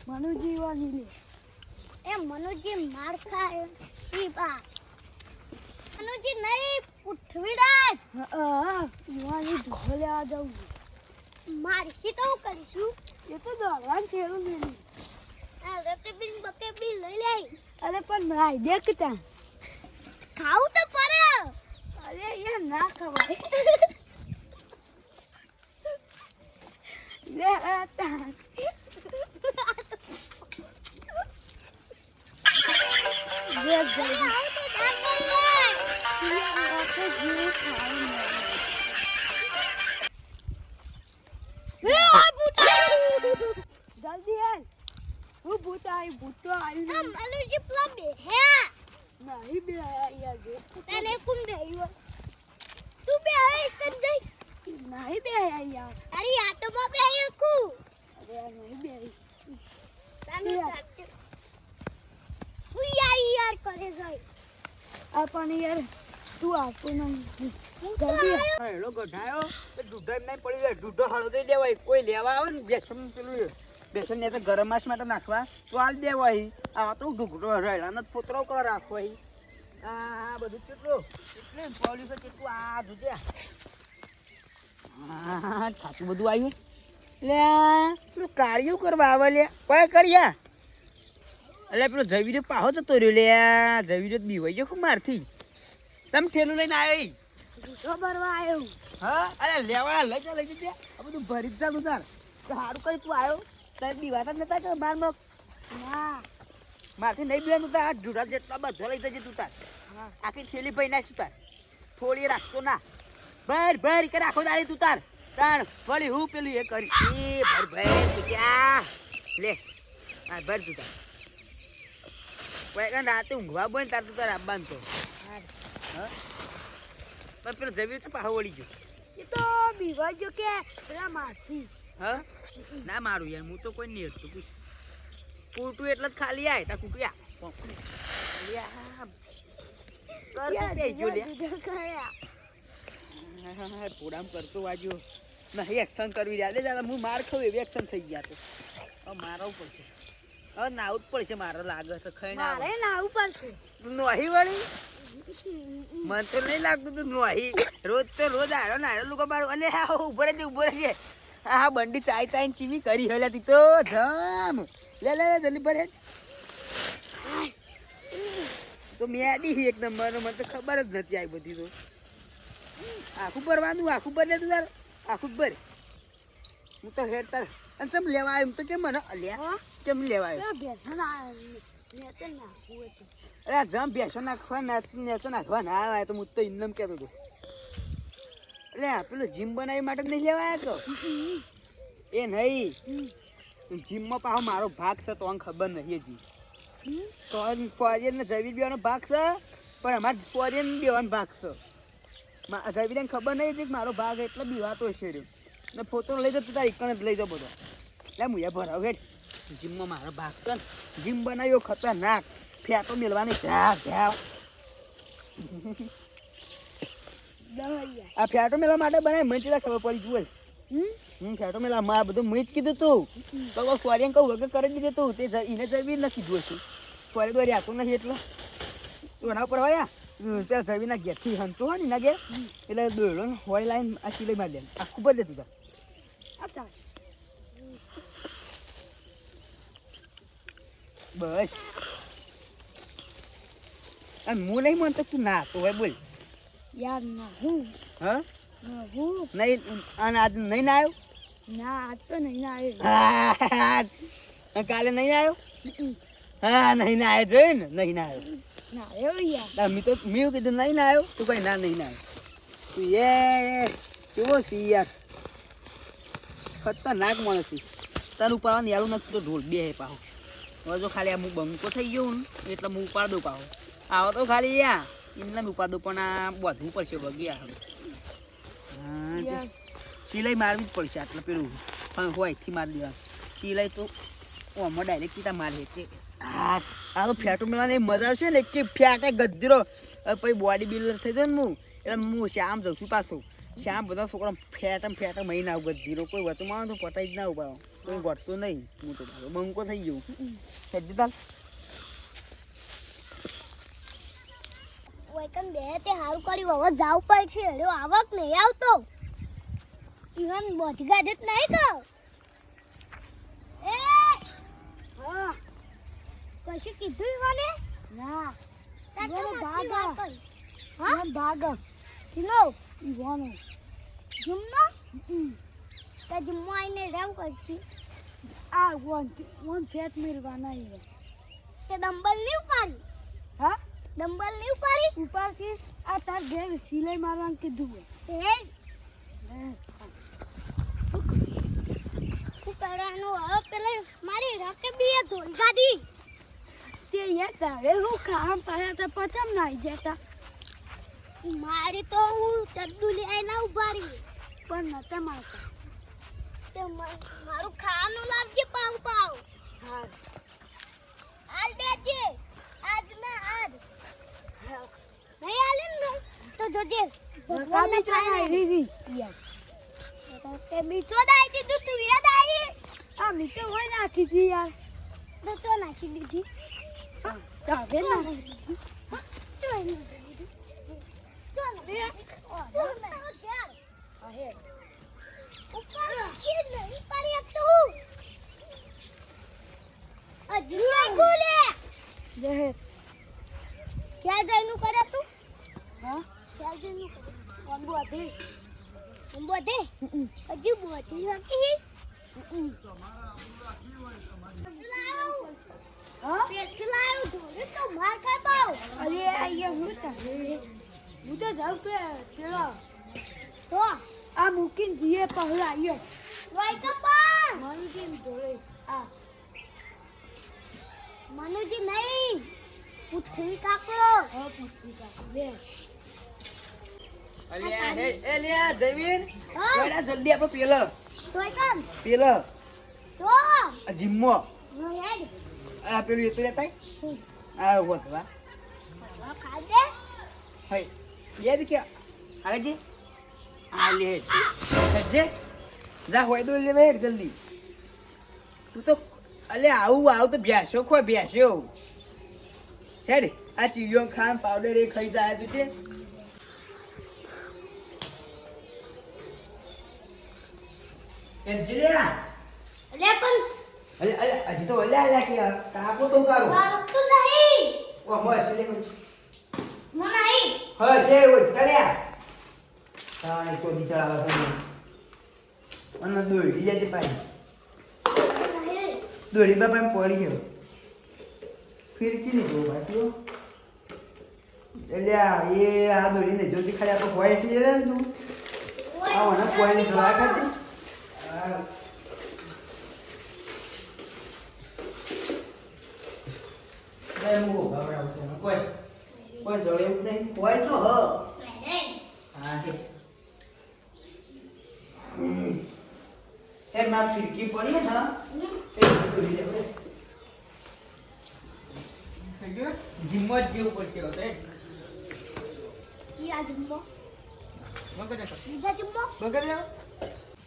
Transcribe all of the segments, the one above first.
મનુજી વાળી લે એ મનુજી માર ખાય ઈ બા મનુજી નહીં ઉઠવીડાજ યુવાની ઘોલે આ જાઉં મારશી તો હું કરીશું એ તો દોડવાન થેલું લેલી આ રકેબીન બકેબી લઈ લે અરે પણ માય દેખતા ખાવ તો પડે અરે એ ના ખવાય લે આતા જલ્દી આય હું ભૂત આવ્યું મનુજી પ્લા બે હે નહીં બે આયા જે તને કોણ બેયો તું બે આય કર જઈ નહીં બે આયા અરે આ તો માં બે આયા કુ અરે નહીં બે તને હું યાર કરે જઈ આપણ યાર તું આપો ન જલ્દી હેલો ગઢાયો એ દૂધો એમ નહીં પડી જાય દૂધો હાલો દઈ દેવાય કોઈ લેવા આવે ને બેસન પેલું બેસન ને તો ગરમ માસ માટે નાખવા તો હાલ દેવાય આ તો ઢુકડો રેડાનો ફોતરો કર રાખવાય આ બધું કેટલું એટલે પોલીસ કેટલું આ જોજે હા થાતું બધું આવ્યું લે પેલું કાળિયું કરવા આવે લે કોઈ કર્યા એટલે પેલો જવીરે પાહો જતો રહ્યો લે જવીરે બીવાઈ ગયો ખૂબ મારથી તમે ઠેલું લઈને આવ્યો દૂધો ભરવા આવ્યો હા અરે લેવા લઈ જા આ બધું ભરી જ ચાલુ તાર સારું કરી તું આવ્યો તારે બીવાતા જ નતા કે બારમાં ના મારથી નહીં બીવાનું તાર જુડા જેટલા બધો લઈ જજે તું તાર આખી થેલી ભાઈ નાખશું તાર થોડી રાખતો ના ભર કે રાખો દાડી તું તાર તાર વળી હું પેલું એ કરી ભર તું ક્યાં લે હા ભર તું તાર રાતે ઊંઘવા બોય ને તાર તું તાર આપવાનું તો હા પણ પેલો જવીર છે પાહો વળી ગયો એ તો બીવા જો કે પેલા મારથી હા ના મારું યાર હું તો કોઈ નહીં હતું પૂછ કૂટું એટલે જ ખાલી આય તા કૂટ્યા થોડામ કરતો વાજો નહીં એક્શન કરવી યાર દાદા હું માર ખાવ એવી એક્શન થઈ ગયા તો હવે મારવું પડશે હવે નાવું જ પડશે મારો લાગે છે ખાઈ મારે નાવું પડશે નોહી વળી મને તો નહીં લાગતું તું નોહી રોજ તો રોજ આરો ને આરો લોકો મારું અને હા ઉભો રહે હા બંડી ચાઈ ચીમી કરી હેલા તી તો જમ લે જલ્દી ભરે તો મેડી એકદમ મને તો ખબર જ નથી આવી બધી તો આખું ભરવાનું આખું ભર લે તું તાર આખું ભર હું તો હેડ તાર અને ચમ લેવા આવ્યો તો કેમ મને અલ્યા કેમ લેવા આવ્યો અરે જમ ભેંસો નાખવા નેચો નાખવા ના આવે તો હું તો ઇન્નમ કહેતો હતો એટલે પેલું જીમ બનાવી માટે નહીં લેવા આવ્યો તો એ નહીં જીમમાં પાછો મારો ભાગ છે તો ખબર નહીં હજી તો ફોરિયન ને જવીર બેવાનો ભાગ છે પણ અમારે ફોરિયન બેવાનો ભાગ છે જવીરને ખબર નહીં હતી કે મારો ભાગ એટલે બીવાતો છે રહ્યો ને ફોટો લઈ જતો તારી કણ જ લઈ જાઓ બધો એટલે હું એ ભરાવ હેઠ જીમમાં મારો ભાગ છે ને જીમ બનાવ્યો ખતરનાક ફેટો મેળવાની ધ્યાવ આ ફેટો મેળવા માટે બનાવી મને ચેલા ખબર પડી જુએ ફેટો મેળવા મારે બધું મેં જ કીધું તું તો ફોરિયન કહું વગર કરી દીધું તું તે એને જવીર નથી કીધું હશે ફોરી દોરી આતો નથી એટલો તું એના ઉપર વાયા પેલા જવીરના ઘેરથી હંચો હોય ને ના ઘેર એટલે દોડો હોય લાઈન આ સિલાઈ મારી દે આખું બદલે તું બસ અને હું નહીં માનતો તું ના તો હોય બોલ યાર ના હું હા હું નહીં અને આજ નહીં ના આવ્યો ના આજ તો નહીં આવ્યો કાલે નહીં આવ્યો હા નહીં ના આવ્યો જોયું ને નહીં ના આવ્યો ના આવ્યો યાર મેં કીધું નહીં ના આવ્યો તું કઈ ના નહીં ના આવ્યો તું એ કેવો છે યાર ખતરનાક માણસ છે તારું ઉપાડવાનું યારું નથી તો ઢોલ બે પાહો હવે જો ખાલી આ હું બંકો થઈ ગયો ને એટલે હું ઉપાડ દઉં પાહો આવો તો ખાલી યા એમને ઉપાડ દઉં પણ આ બધવું પડશે વગી સિલાઈ મારવી જ પડશે આટલે પેલું હોય થી મારી દેવા સિલાઈ તો ઓમાં ડાયરેક્ટ સીધા મારે છે આ તો ફેટો મેળવાની મજા આવશે ને કે ફેટે ગજરો પછી બોડી બિલ્ડર થઈ જાય ને હું એટલે હું શ્યામ જાઉં છું પાછું શ્યામ બધા છોકરા ફેટમ મહી ના ઉગત જીરો કોઈ વચમાં આવે તો પટાઈ જ ના ઉભા કોઈ ગોઠતો નહીં હું તો બંકો થઈ ગયું હેજી તાલ ઓયકન બે તે હારું કર્યું હવે જાવ પડશે હેડ્યો આવક નહીં આવતો ઈવન બોધી ગાડે જ નહીં કહો એ હા કશું કીધું ઈવાને ના ભાગ હા ભાગ કિલો ઈવાનો જુમ્મો તે જુમ્મો આઈને રેવ કરશી આ વન ફેટ મેરવાના ઈવા તે ડંબલ નહીં ઉપાડી હા ડંબલ નહીં ઉપાડી ઉપાડતી આ તાર ઘેર સિલાઈ મારવાનું કીધું એ હું કરવાનું હવે પેલે મારી રાતે બી ધોઈ ગાડી તે યાર તારે હું કામ પાયા તો પચમ નાઈ જતા મારી તો હું ચડ્ડુ લઈ ના ઉભારી પણ નતા મારતા તે મારું ખાવાનું લાવજે પાવ પાવ હા હાલ દેજે આજ ના આજ નહીં આલે ને તો જોજે ભગવાન ને થાય રીધી યાર તે બીજો દાઈ દીધું તું યાદ આવી આ મીઠો હોય નાખી દી યાર તો નાખી દીધી તાવે ના ચોય ના क्या जाइनु करे तू हां क्या जाइनु कौन बोते हम बोते अजी बोती है कि हां पेट खिलाओ धोले तो मार खा पाओ अरे ये હું તો જાઉં કે પેલો તો આ મૂકીને જીએ પહેલા આયો વાય કપા મનુજી ધોળે આ મનુજી નહીં પુત્રી કાકડો હા પુત્રી કાકડો લે અલ્યા હે એલિયા જયવીર કોઈના જલ્દી આપણો તોય કામ પેલો તો આ જીમ્મો હેડ આ પેલું એ તો લેતાય આ હોતવા ખા દે હઈ યાદ કે આવે છે આ લે સજ્જે જા હોય તો લે હેડ જલ્દી તું તો અલે આવું તો ભ્યાસો ખો ભ્યાસો હેડ આ ચીડિયો ખાન પાવડર એ ખાઈ જાય તું છે એ જલ્યા અલે પણ અલે હજી તો અલ્યા કે કાપો તો કારો મારતું નહીં ઓ મોય છે લે નહીં હા છે ઓય ચાલ્યા તાણે તો દીચડાવા છે અને દોડી જાય પાઈ દોડી બાપા એમ પડી ગયો ફિરકી નહીં જો બાકી એટલે એ આ દોડીને જોતી ખાલી આપણે કોઈ થી લે તું આવો ને કોઈ ની જોડા કાચી આ મુ ગાવડા છે કોઈ જોડે નહીં કોઈ તો હ હા એ માં ફિરકી પડી ને હા એ દોડી લે જીમ્મો જ જેવું પડશે હોતે ઈ આ જુમ્મો મગર બીજા જુમ્મો મગર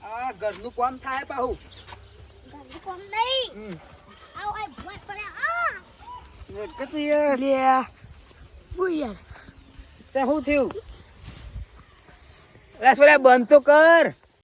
આ ઘરનું કામ થાય પાહુ ઘરનું કામ નહીં આવ આ ભોય પડે આ કતું યાર લે બુઈ યાર તે હું થયું રે સોલા બંધ તો કર